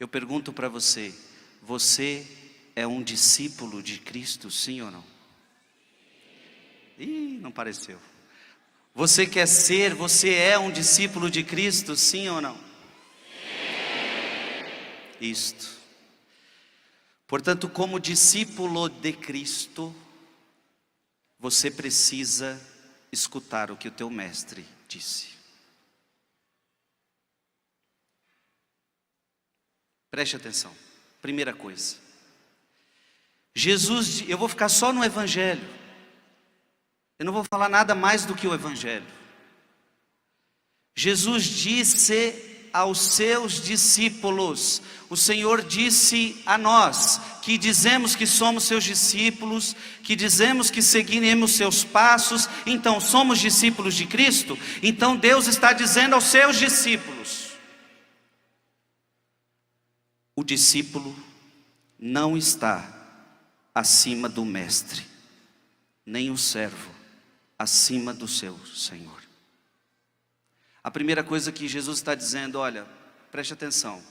Eu pergunto para você: você é um discípulo de Cristo, sim ou não? Ih, não pareceu. Você quer ser, você é um discípulo de Cristo, sim ou não? Isto. Portanto, como discípulo de Cristo, você precisa escutar o que o teu mestre disse. Preste atenção. Primeira coisa. Jesus, eu vou ficar só no Evangelho. Eu não vou falar nada mais do que o Evangelho. Jesus disse aos seus discípulos, o Senhor disse a nós, que dizemos que somos seus discípulos, que dizemos que seguiremos seus passos, então somos discípulos de Cristo. Então Deus está dizendo aos seus discípulos: o discípulo não está acima do mestre, nem o servo acima do seu Senhor. A primeira coisa que Jesus está dizendo: olha, preste atenção,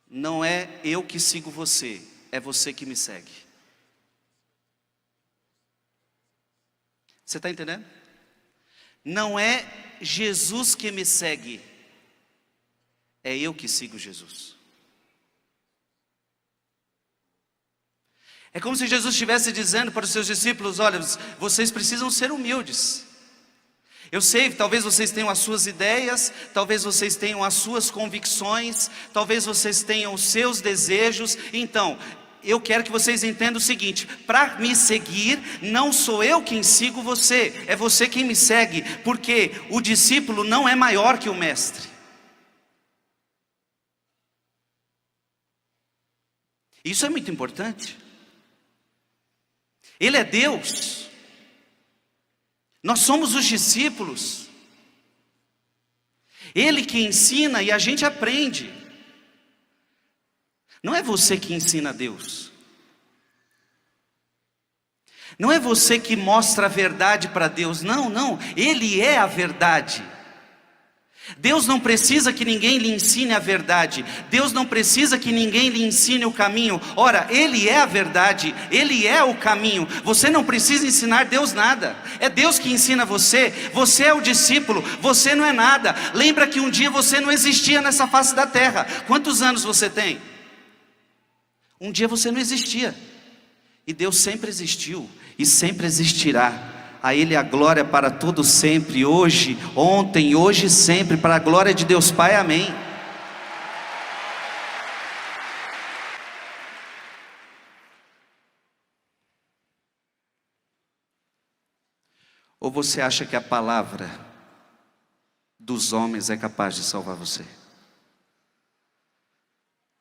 não é eu que sigo você, é você que me segue. Você está entendendo? Não é Jesus que me segue, é eu que sigo Jesus. É como se Jesus estivesse dizendo para os seus discípulos: olha, vocês precisam ser humildes. Eu sei, talvez vocês tenham as suas ideias, talvez vocês tenham as suas convicções, talvez vocês tenham os seus desejos. Então, eu quero que vocês entendam o seguinte: para me seguir, não sou eu quem sigo você, é você quem me segue, porque o discípulo não é maior que o mestre. Isso é muito importante. Ele é Deus. Nós somos os discípulos. Ele que ensina e a gente aprende. Não é você que ensina a Deus. Não é você que mostra a verdade para Deus. Não, não. Ele é a verdade. Deus não precisa que ninguém lhe ensine a verdade. Deus não precisa que ninguém lhe ensine o caminho. Ora, Ele é a verdade, Ele é o caminho. Você não precisa ensinar Deus nada. É Deus que ensina você. Você é o discípulo, você não é nada. Lembra que um dia você não existia nessa face da terra. Quantos anos você tem? Um dia você não existia. E Deus sempre existiu e sempre existirá. A Ele a glória para todo sempre, hoje, ontem, hoje e sempre, para a glória de Deus Pai, amém. Ou você acha que a palavra dos homens é capaz de salvar você?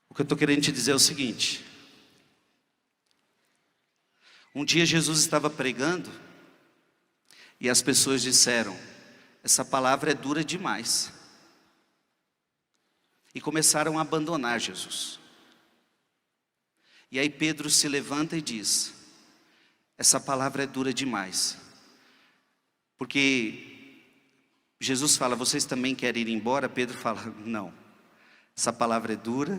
O que eu estou querendo te dizer é o seguinte: um dia Jesus estava pregando, e as pessoas disseram: essa palavra é dura demais. E começaram a abandonar Jesus. E aí Pedro se levanta e diz: essa palavra é dura demais. Porque Jesus fala: vocês também querem ir embora? Pedro fala: não, essa palavra é dura,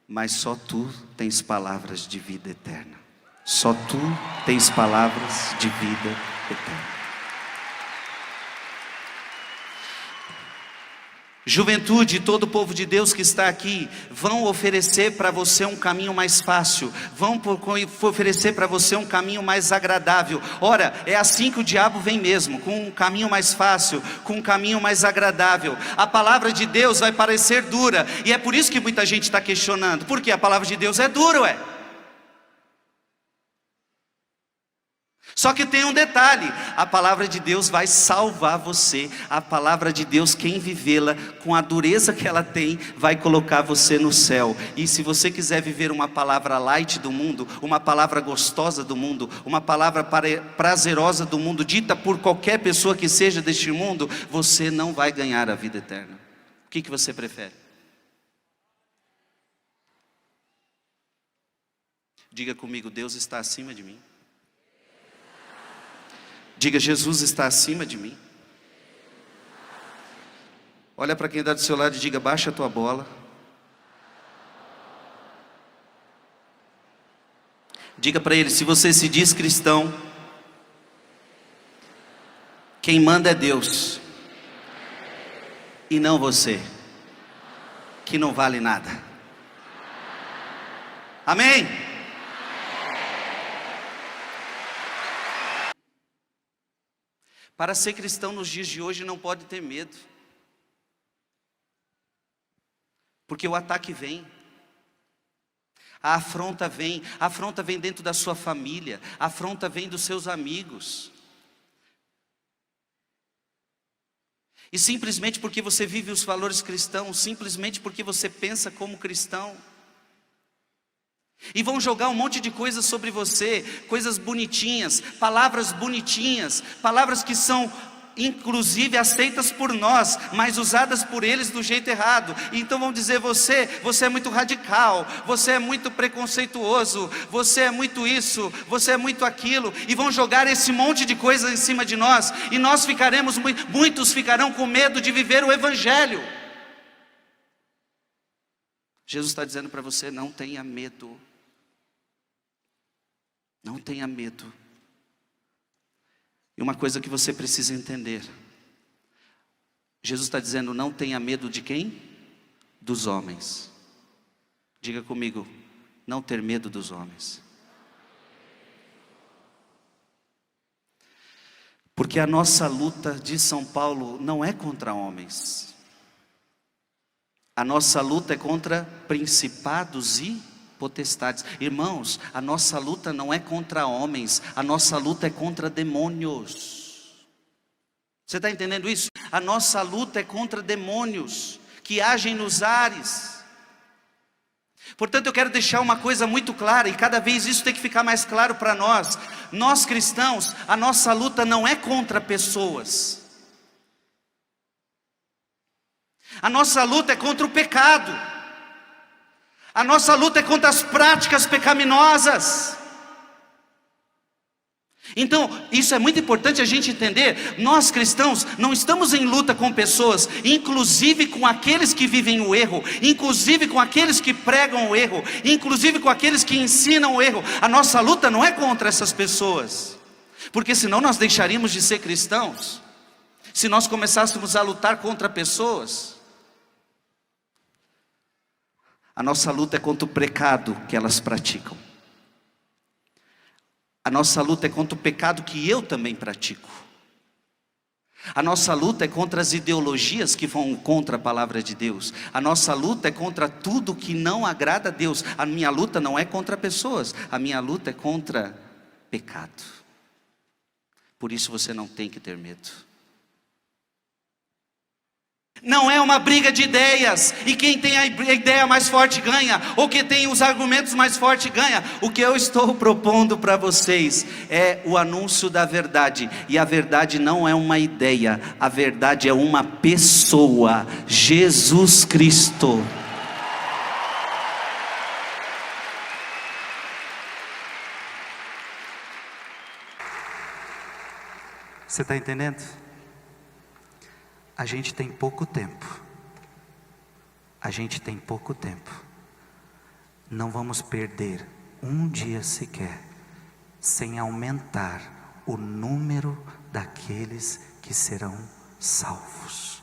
mas só tu tens palavras de vida eterna. Só tu tens palavras de vida eterna. Juventude, todo o povo de Deus que está aqui, vão oferecer para você um caminho mais fácil, vão oferecer para você um caminho mais agradável. Ora, é assim que o diabo vem mesmo, com um caminho mais fácil, com um caminho mais agradável. A palavra de Deus vai parecer dura, e é por isso que muita gente está questionando, porque a palavra de Deus é dura, ué. Só que tem um detalhe: a palavra de Deus vai salvar você. A palavra de Deus, quem vivê-la com a dureza que ela tem, vai colocar você no céu. E se você quiser viver uma palavra light do mundo, uma palavra gostosa do mundo, uma palavra prazerosa do mundo, dita por qualquer pessoa que seja deste mundo, você não vai ganhar a vida eterna. O que você prefere? Diga comigo: Deus está acima de mim. Diga: Jesus está acima de mim. Olha para quem está do seu lado e diga: baixa a tua bola. Diga para ele: se você se diz cristão, quem manda é Deus, e não você, que não vale nada. Amém? Para ser cristão nos dias de hoje não pode ter medo, porque o ataque vem, a afronta vem dentro da sua família, a afronta vem dos seus amigos. E simplesmente porque você vive os valores cristãos, simplesmente porque você pensa como cristão, e vão jogar um monte de coisas sobre você, coisas bonitinhas, palavras que são inclusive aceitas por nós, mas usadas por eles do jeito errado. Então vão dizer: você é muito radical, você é muito preconceituoso, você é muito isso, você é muito aquilo, e vão jogar esse monte de coisas em cima de nós, e nós muitos ficarão com medo de viver o Evangelho. Jesus está dizendo para você: não tenha medo. Não tenha medo. E uma coisa que você precisa entender: Jesus está dizendo: não tenha medo de quem? Dos homens. Diga comigo: não ter medo dos homens. Porque a nossa luta, diz São Paulo, não é contra homens. A nossa luta é contra principados e potestades. Irmãos, a nossa luta não é contra homens, a nossa luta é contra demônios. Você está entendendo isso? A nossa luta é contra demônios que agem nos ares. Portanto, eu quero deixar uma coisa muito clara, e cada vez isso tem que ficar mais claro para nós. Nós cristãos, a nossa luta não é contra pessoas. A nossa luta é contra o pecado. A nossa luta é contra as práticas pecaminosas. Então, isso é muito importante a gente entender. Nós cristãos não estamos em luta com pessoas, inclusive com aqueles que vivem o erro, inclusive com aqueles que pregam o erro, inclusive com aqueles que ensinam o erro. A nossa luta não é contra essas pessoas, porque senão nós deixaríamos de ser cristãos, se nós começássemos a lutar contra pessoas. A nossa luta é contra o pecado que elas praticam. A nossa luta é contra o pecado que eu também pratico. A nossa luta é contra as ideologias que vão contra a palavra de Deus. A nossa luta é contra tudo que não agrada a Deus. A minha luta não é contra pessoas, a minha luta é contra pecado. Por isso você não tem que ter medo. Não é uma briga de ideias, e quem tem a ideia mais forte ganha, ou quem tem os argumentos mais fortes ganha. O que eu estou propondo para vocês é o anúncio da verdade, e a verdade não é uma ideia, a verdade é uma pessoa, Jesus Cristo. Você está entendendo? A gente tem pouco tempo. A gente tem pouco tempo. Não vamos perder um dia sequer sem aumentar o número daqueles que serão salvos.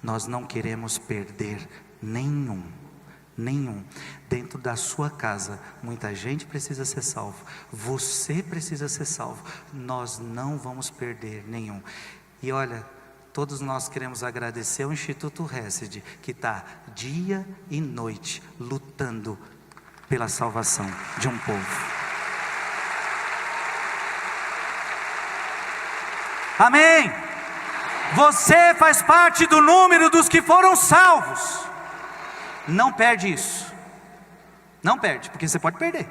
Nós não queremos perder nenhum. Dentro da sua casa, muita gente precisa ser salvo. Você precisa ser salvo. Nós não vamos perder nenhum. E olha, todos nós queremos agradecer ao Instituto Hesed, que está dia e noite lutando pela salvação de um povo. Amém? Você faz parte do número dos que foram salvos. Não perde isso. Não perde, porque você pode perder.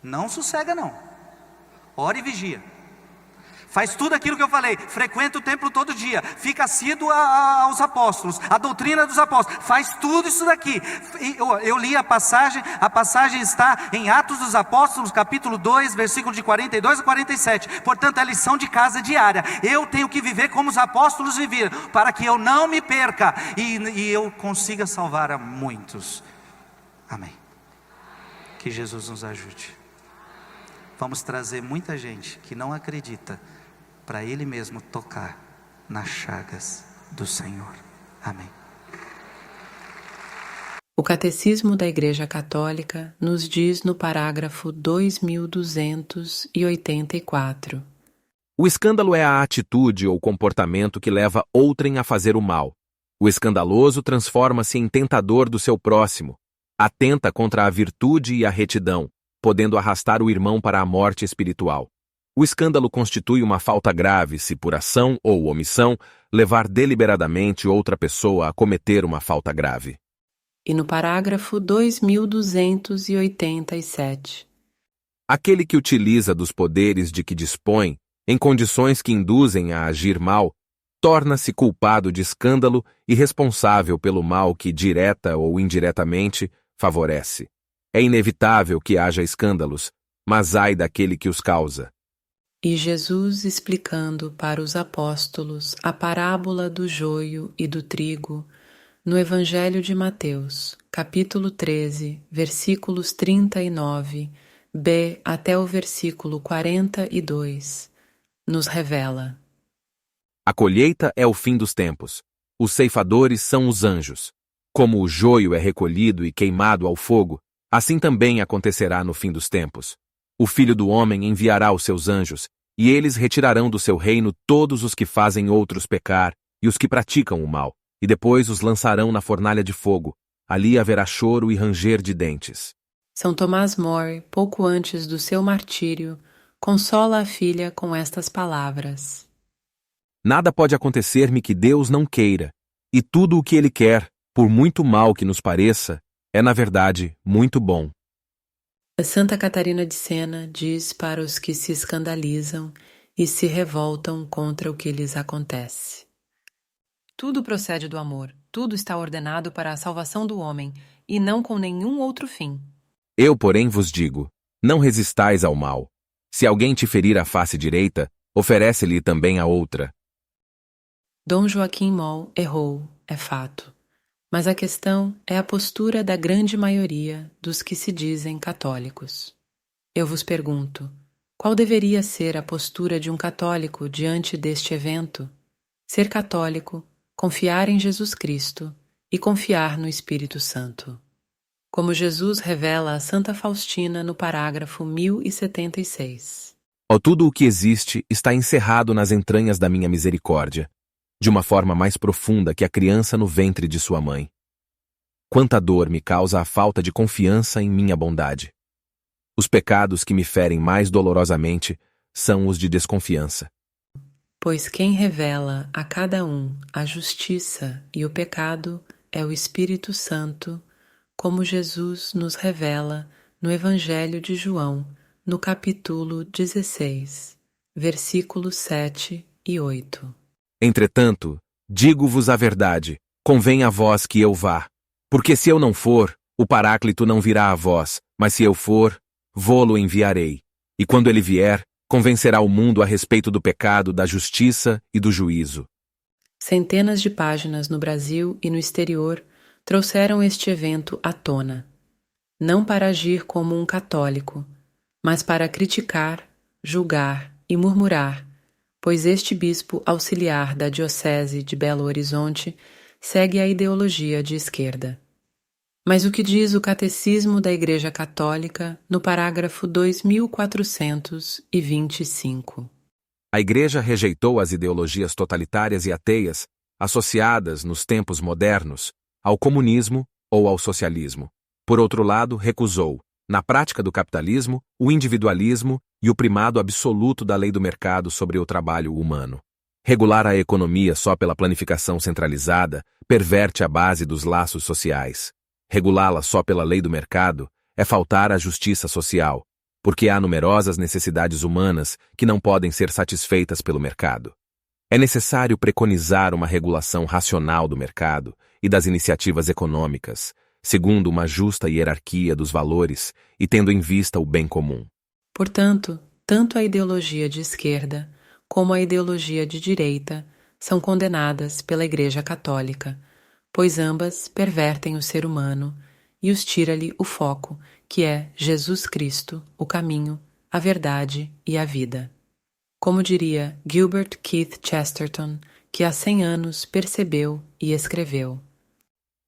Não sossega não. Ora e vigia. Faz tudo aquilo que eu falei, frequenta o templo todo dia, fica assíduo aos apóstolos, a doutrina dos apóstolos, faz tudo isso daqui. Eu li a passagem está em Atos dos Apóstolos, capítulo 2, versículo de 42 a 47, portanto é lição de casa diária. Eu tenho que viver como os apóstolos viveram, para que eu não me perca, e eu consiga salvar a muitos. Amém. Que Jesus nos ajude. Vamos trazer muita gente que não acredita para Ele mesmo tocar nas chagas do Senhor. Amém. O Catecismo da Igreja Católica nos diz no parágrafo 2284: o escândalo é a atitude ou comportamento que leva outrem a fazer o mal. O escandaloso transforma-se em tentador do seu próximo, atenta contra a virtude e a retidão, podendo arrastar o irmão para a morte espiritual. O escândalo constitui uma falta grave se, por ação ou omissão, levar deliberadamente outra pessoa a cometer uma falta grave. E no parágrafo 2287: aquele que utiliza dos poderes de que dispõe, em condições que induzem a agir mal, torna-se culpado de escândalo e responsável pelo mal que, direta ou indiretamente, favorece. É inevitável que haja escândalos, mas ai daquele que os causa. E Jesus, explicando para os apóstolos a parábola do joio e do trigo, no Evangelho de Mateus, capítulo 13, versículos 39b até o versículo 42, nos revela: a colheita é o fim dos tempos. Os ceifadores são os anjos. Como o joio é recolhido e queimado ao fogo, assim também acontecerá no fim dos tempos. O Filho do Homem enviará os seus anjos, e eles retirarão do seu reino todos os que fazem outros pecar e os que praticam o mal, e depois os lançarão na fornalha de fogo. Ali haverá choro e ranger de dentes. São Tomás More, pouco antes do seu martírio, consola a filha com estas palavras: nada pode acontecer-me que Deus não queira, e tudo o que Ele quer, por muito mal que nos pareça, é na verdade muito bom. A Santa Catarina de Sena diz para os que se escandalizam e se revoltam contra o que lhes acontece: tudo procede do amor, tudo está ordenado para a salvação do homem, e não com nenhum outro fim. Eu, porém, vos digo, não resistais ao mal. Se alguém te ferir a face direita, oferece-lhe também a outra. Dom Joaquim Moll errou, é fato. Mas a questão é a postura da grande maioria dos que se dizem católicos. Eu vos pergunto, qual deveria ser a postura de um católico diante deste evento? Ser católico, confiar em Jesus Cristo e confiar no Espírito Santo. Como Jesus revela a Santa Faustina no parágrafo 1076. Ó, tudo o que existe está encerrado nas entranhas da minha misericórdia, de uma forma mais profunda que a criança no ventre de sua mãe. Quanta dor me causa a falta de confiança em minha bondade. Os pecados que me ferem mais dolorosamente são os de desconfiança. Pois quem revela a cada um a justiça e o pecado é o Espírito Santo, como Jesus nos revela no Evangelho de João, no capítulo 16, versículos 7 e 8. Entretanto, digo-vos a verdade, convém a vós que eu vá. Porque se eu não for, o Paráclito não virá a vós, mas se eu for, vô-lo enviarei. E quando ele vier, convencerá o mundo a respeito do pecado, da justiça e do juízo. Centenas de páginas no Brasil e no exterior trouxeram este evento à tona, não para agir como um católico, mas para criticar, julgar e murmurar, pois este bispo auxiliar da Diocese de Belo Horizonte segue a ideologia de esquerda. Mas o que diz o Catecismo da Igreja Católica no parágrafo 2425? A Igreja rejeitou as ideologias totalitárias e ateias associadas, nos tempos modernos, ao comunismo ou ao socialismo. Por outro lado, recusou, na prática do capitalismo, o individualismo e o primado absoluto da lei do mercado sobre o trabalho humano. Regular a economia só pela planificação centralizada perverte a base dos laços sociais. Regulá-la só pela lei do mercado é faltar à justiça social, porque há numerosas necessidades humanas que não podem ser satisfeitas pelo mercado. É necessário preconizar uma regulação racional do mercado e das iniciativas econômicas, segundo uma justa hierarquia dos valores e tendo em vista o bem comum. Portanto, tanto a ideologia de esquerda como a ideologia de direita são condenadas pela Igreja Católica, pois ambas pervertem o ser humano e os tira-lhe o foco que é Jesus Cristo, o caminho, a verdade e a vida. Como diria Gilbert Keith Chesterton, que há 100 anos percebeu e escreveu: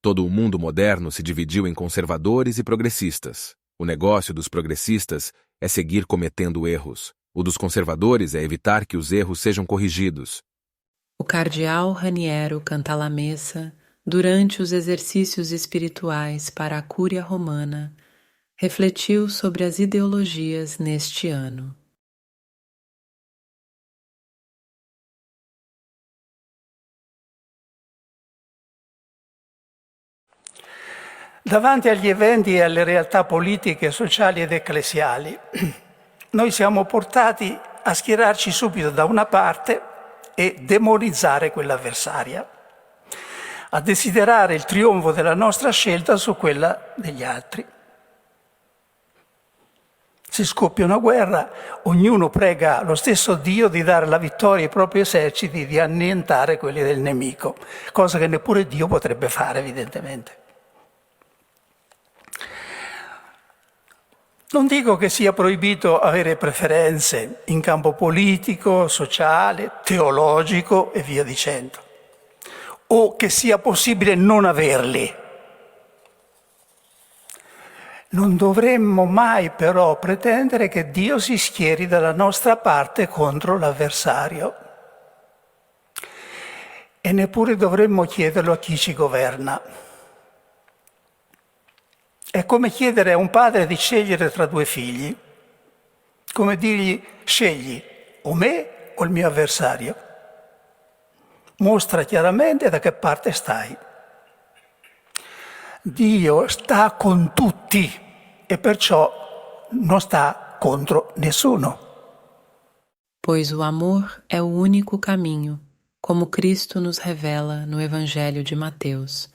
Todo o mundo moderno se dividiu em conservadores e progressistas. O negócio dos progressistas é seguir cometendo erros. O dos conservadores é evitar que os erros sejam corrigidos. O cardeal Raniero Cantalamessa, durante os exercícios espirituais para a Cúria Romana, refletiu sobre as ideologias neste ano. Davanti agli eventi e alle realtà politiche, sociali ed ecclesiali, noi siamo portati a schierarci subito da una parte e demonizzare quella avversaria, a desiderare il trionfo della nostra scelta su quella degli altri. Si scoppia una guerra, ognuno prega lo stesso Dio di dare la vittoria ai propri eserciti, di annientare quelli del nemico, cosa che neppure Dio potrebbe fare, evidentemente. Non dico che sia proibito avere preferenze in campo politico, sociale, teologico e via dicendo, o che sia possibile non averli. Non dovremmo mai però pretendere che Dio si schieri dalla nostra parte contro l'avversario. E neppure dovremmo chiederlo a chi ci governa. È come chiedere a un padre di scegliere tra due figli, come dirgli: scegli o me o il mio avversario. Mostra chiaramente da che parte stai. Dio sta con tutti e perciò non sta contro nessuno. Pois o amor é o único caminho, como Cristo nos revela no Evangelho de Mateus,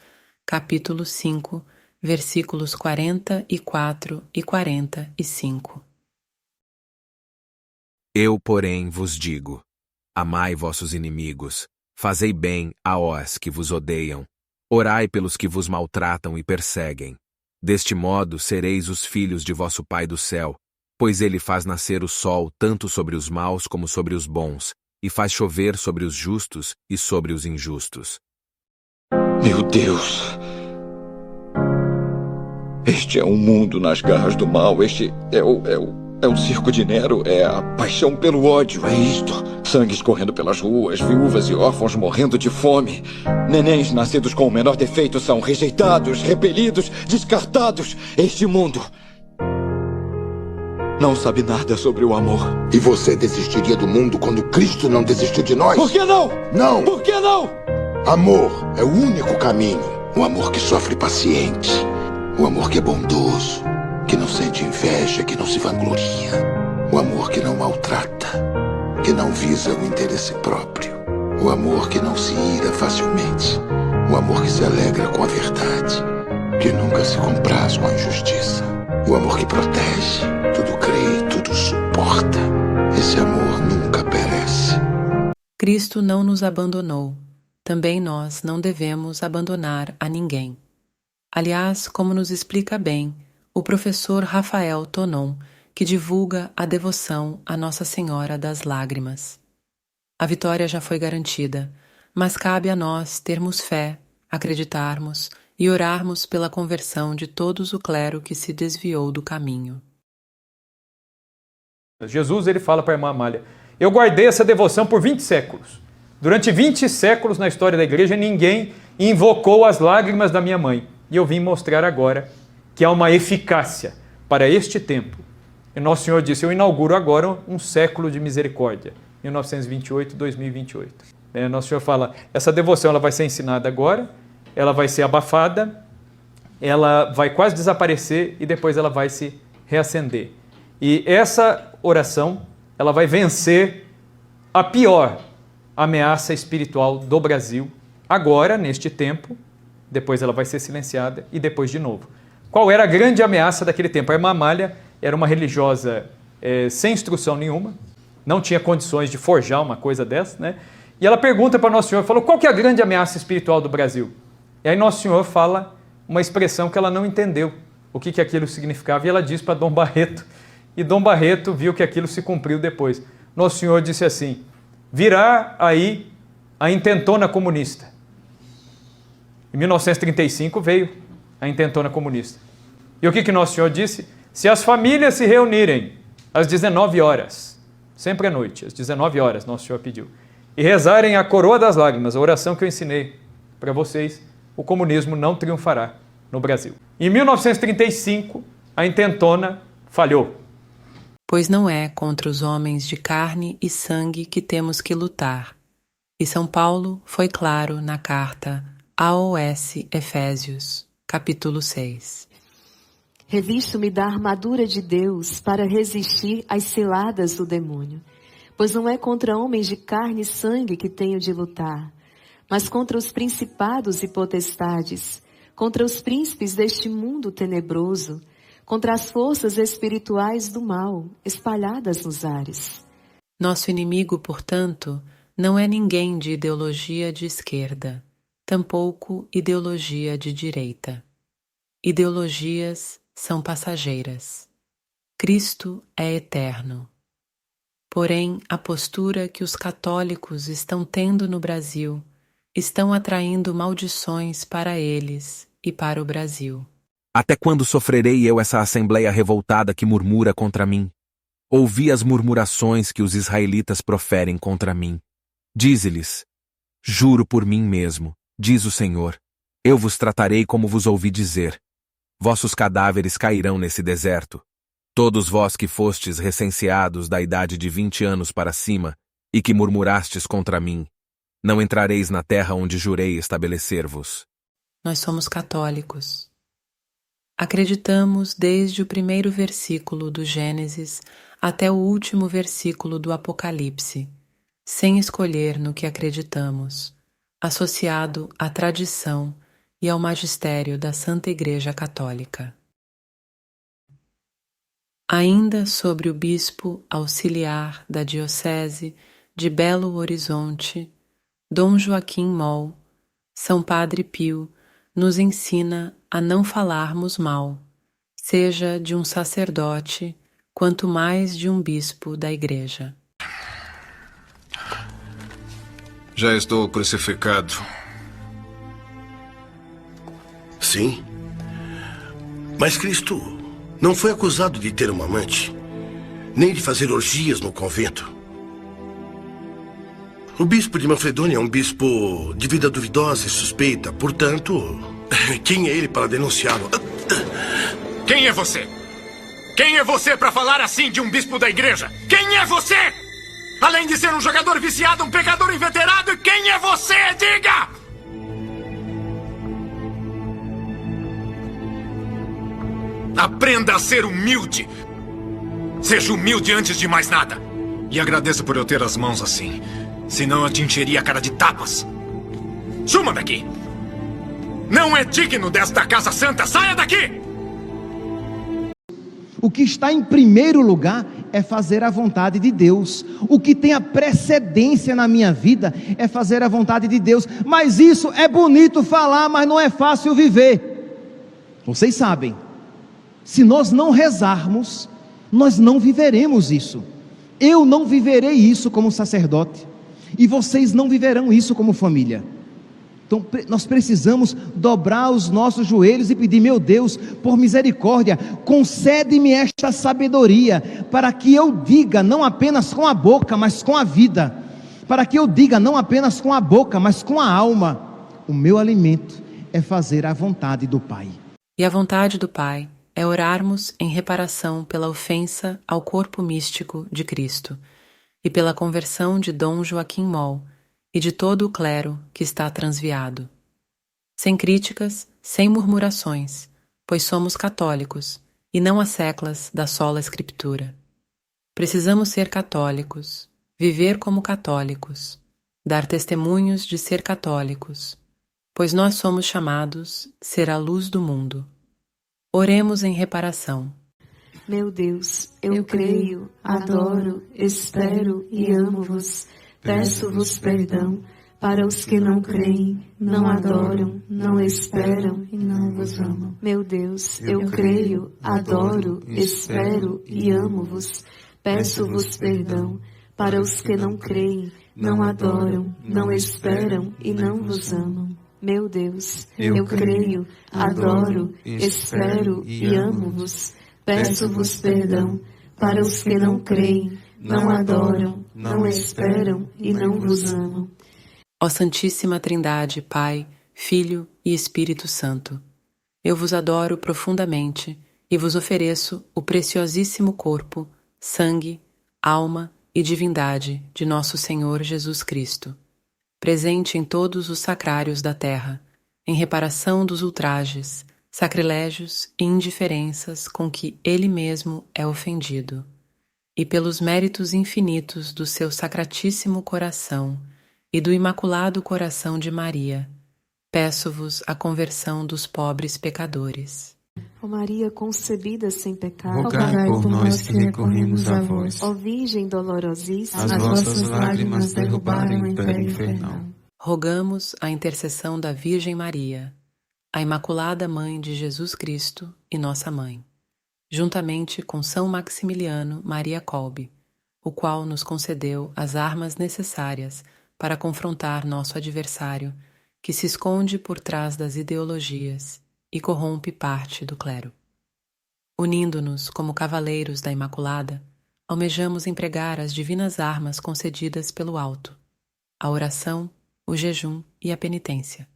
capítulo 5, versículos 44 e 45. Eu, porém, vos digo: amai vossos inimigos, fazei bem aos que vos odeiam, orai pelos que vos maltratam e perseguem. Deste modo sereis os filhos de vosso Pai do céu, pois ele faz nascer o sol tanto sobre os maus como sobre os bons, e faz chover sobre os justos e sobre os injustos. Meu Deus! Este é um mundo nas garras do mal, este é o circo de Nero, é a paixão pelo ódio, é isto. Sangue escorrendo pelas ruas, viúvas e órfãos morrendo de fome. Nenéns nascidos com o menor defeito são rejeitados, repelidos, descartados. Este mundo não sabe nada sobre o amor. E você desistiria do mundo quando Cristo não desistiu de nós? Por que não? Não! Por que não? Amor é o único caminho. O amor que sofre paciente. O amor que é bondoso, que não sente inveja, que não se vangloria. O amor que não maltrata, que não visa o interesse próprio. O amor que não se ira facilmente. O amor que se alegra com a verdade, que nunca se compraz com a injustiça. O amor que protege, tudo crê, tudo suporta. Esse amor nunca perece. Cristo não nos abandonou. Também nós não devemos abandonar a ninguém. Aliás, como nos explica bem o professor Rafael Tonon, que divulga a devoção a Nossa Senhora das Lágrimas. A vitória já foi garantida, mas cabe a nós termos fé, acreditarmos e orarmos pela conversão de todos o clero que se desviou do caminho. Jesus, ele fala para a irmã Amália: eu guardei essa devoção por 20 séculos. Durante 20 séculos na história da igreja, ninguém invocou as lágrimas da minha mãe. E eu vim mostrar agora que há uma eficácia para este tempo. E Nosso Senhor disse: eu inauguro agora um século de misericórdia, 1928-2028. Nosso Senhor fala, essa devoção ela vai ser ensinada agora, ela vai ser abafada, ela vai quase desaparecer e depois ela vai se reacender. E essa oração, ela vai vencer a pior ameaça espiritual do Brasil, agora, neste tempo. Depois ela vai ser silenciada e depois de novo. Qual era a grande ameaça daquele tempo? A irmã Amália era uma religiosa sem instrução nenhuma, não tinha condições de forjar uma coisa dessa, né? E ela pergunta para Nosso Senhor, falou, qual que é a grande ameaça espiritual do Brasil? E aí Nosso Senhor fala uma expressão que ela não entendeu. o que aquilo significava, e ela disse para Dom Barreto, e Dom Barreto viu que aquilo se cumpriu depois. Nosso Senhor disse assim: virá aí a intentona comunista. Em 1935 veio a intentona comunista. E o que Nosso Senhor disse? Se as famílias se reunirem às 19 horas, sempre à noite, às 19 horas, Nosso Senhor pediu, e rezarem a coroa das lágrimas, a oração que eu ensinei para vocês, o comunismo não triunfará no Brasil. Em 1935, a intentona falhou. Pois não é contra os homens de carne e sangue que temos que lutar. E São Paulo foi claro na carta aos Efésios, capítulo 6. Revisto-me da armadura de Deus para resistir às ciladas do demônio. Pois não é contra homens de carne e sangue que tenho de lutar, mas contra os principados e potestades, contra os príncipes deste mundo tenebroso, contra as forças espirituais do mal espalhadas nos ares. Nosso inimigo, portanto, não é ninguém de ideologia de esquerda, tampouco ideologia de direita. Ideologias são passageiras. Cristo é eterno. Porém, a postura que os católicos estão tendo no Brasil estão atraindo maldições para eles e para o Brasil. Até quando sofrerei eu essa assembleia revoltada que murmura contra mim? Ouvi as murmurações que os israelitas proferem contra mim. Dize-lhes: juro por mim mesmo, diz o Senhor, eu vos tratarei como vos ouvi dizer. Vossos cadáveres cairão nesse deserto. Todos vós que fostes recenseados da idade de 20 anos para cima e que murmurastes contra mim, não entrareis na terra onde jurei estabelecer-vos. Nós somos católicos. Acreditamos desde o primeiro versículo do Gênesis até o último versículo do Apocalipse, sem escolher no que acreditamos, associado à tradição e ao magistério da Santa Igreja Católica. Ainda sobre o bispo auxiliar da Diocese de Belo Horizonte, Dom Joaquim Moll, São Padre Pio nos ensina a não falarmos mal, seja de um sacerdote, quanto mais de um bispo da Igreja. Já estou crucificado. Sim, mas Cristo não foi acusado de ter uma amante, nem de fazer orgias no convento. O bispo de Manfredônia é um bispo de vida duvidosa e suspeita, portanto, quem é ele para denunciá-lo? Quem é você? Quem é você para falar assim de um bispo da igreja? Quem é você? Além de ser um jogador viciado, um pecador inveterado, quem é você? Diga! Aprenda a ser humilde. Seja humilde antes de mais nada. E agradeça por eu ter as mãos assim. Senão eu te encheria a cara de tapas. Suma daqui! Não é digno desta casa santa. Saia daqui! O que está em primeiro lugar é fazer a vontade de Deus. O que tem a precedência na minha vida é fazer a vontade de Deus. Mas isso é bonito falar, mas não é fácil viver. Vocês sabem. Se nós não rezarmos, nós não viveremos isso. Eu não viverei isso como sacerdote, e vocês não viverão isso como família. Então nós precisamos dobrar os nossos joelhos e pedir: meu Deus, por misericórdia, concede-me esta sabedoria, para que eu diga não apenas com a boca, mas com a vida, para que eu diga não apenas com a boca, mas com a alma: o meu alimento é fazer a vontade do Pai. E a vontade do Pai é orarmos em reparação pela ofensa ao corpo místico de Cristo e pela conversão de Dom Joaquim Moll e de todo o clero que está transviado. Sem críticas, sem murmurações, pois somos católicos e não as seclas da sola Escritura. Precisamos ser católicos, viver como católicos, dar testemunhos de ser católicos, pois nós somos chamados a ser a luz do mundo. Oremos em reparação. Meu Deus, eu creio, adoro, espero e amo-vos. Peço-vos perdão Para os que não creem, não adoram, não esperam e não vos amam. Meu Deus, eu creio, adoro, espero e amo-vos. Peço-vos perdão. Para os que não creem, não adoram, não esperam e não vos amam. Meu Deus, eu creio, adoro, espero e amo-vos. Peço-vos perdão. Para os que não creem, não adoram, não esperam e não vos amam. Ó Santíssima Trindade, Pai, Filho e Espírito Santo, eu vos adoro profundamente e vos ofereço o preciosíssimo corpo, sangue, alma e divindade de nosso Senhor Jesus Cristo, presente em todos os sacrários da terra, em reparação dos ultrajes, sacrilégios e indiferenças com que Ele mesmo é ofendido, e pelos méritos infinitos do seu sacratíssimo coração e do Imaculado Coração de Maria, peço-vos a conversão dos pobres pecadores. Ó Maria concebida sem pecado, rogai por nós que recorremos a vós. Ó Virgem dolorosíssima, as vossas lágrimas derrubaram o império infernal. Rogamos a intercessão da Virgem Maria, a Imaculada Mãe de Jesus Cristo e nossa Mãe, juntamente com São Maximiliano Maria Kolbe, o qual nos concedeu as armas necessárias para confrontar nosso adversário, que se esconde por trás das ideologias e corrompe parte do clero. Unindo-nos como cavaleiros da Imaculada, almejamos empregar as divinas armas concedidas pelo alto, a oração, o jejum e a penitência.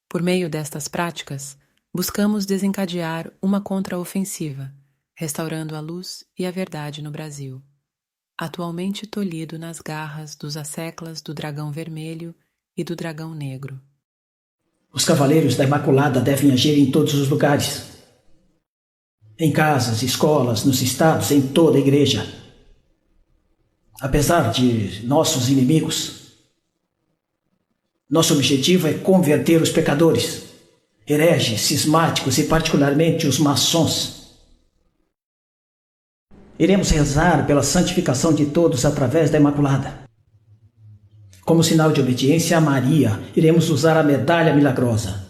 Por meio destas práticas, buscamos desencadear uma contraofensiva, restaurando a luz e a verdade no Brasil, atualmente tolhido nas garras dos asseclas do dragão vermelho e do dragão negro. Os cavaleiros da Imaculada devem agir em todos os lugares. Em casas, escolas, nos estados, em toda a igreja. Apesar de nossos inimigos, nosso objetivo é converter os pecadores, hereges, cismáticos e particularmente os maçons. Iremos rezar pela santificação de todos através da Imaculada. Como sinal de obediência a Maria, iremos usar a medalha milagrosa.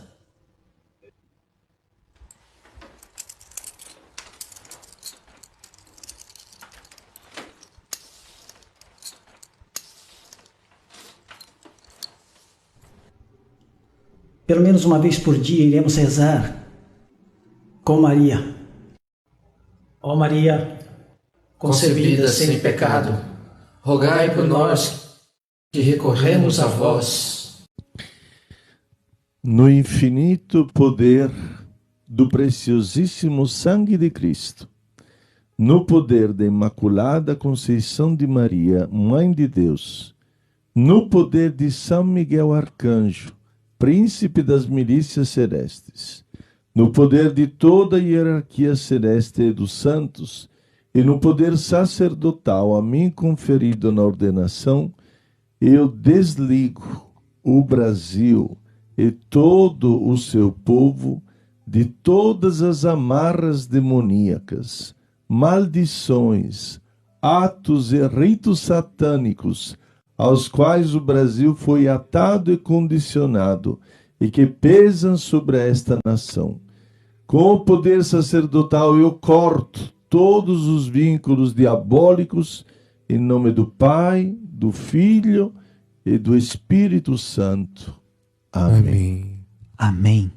Pelo menos uma vez por dia iremos rezar com Maria. Ó Maria, concebida sem pecado, rogai por nós que recorremos a vós. No infinito poder do preciosíssimo sangue de Cristo, no poder da Imaculada Conceição de Maria, Mãe de Deus, no poder de São Miguel Arcanjo, Príncipe das milícias celestes, no poder de toda a hierarquia celeste e dos santos, e no poder sacerdotal a mim conferido na ordenação, eu desligo o Brasil e todo o seu povo de todas as amarras demoníacas, maldições, atos e ritos satânicos, aos quais o Brasil foi atado e condicionado e que pesam sobre esta nação. Com o poder sacerdotal eu corto todos os vínculos diabólicos em nome do Pai, do Filho e do Espírito Santo. Amém. Amém.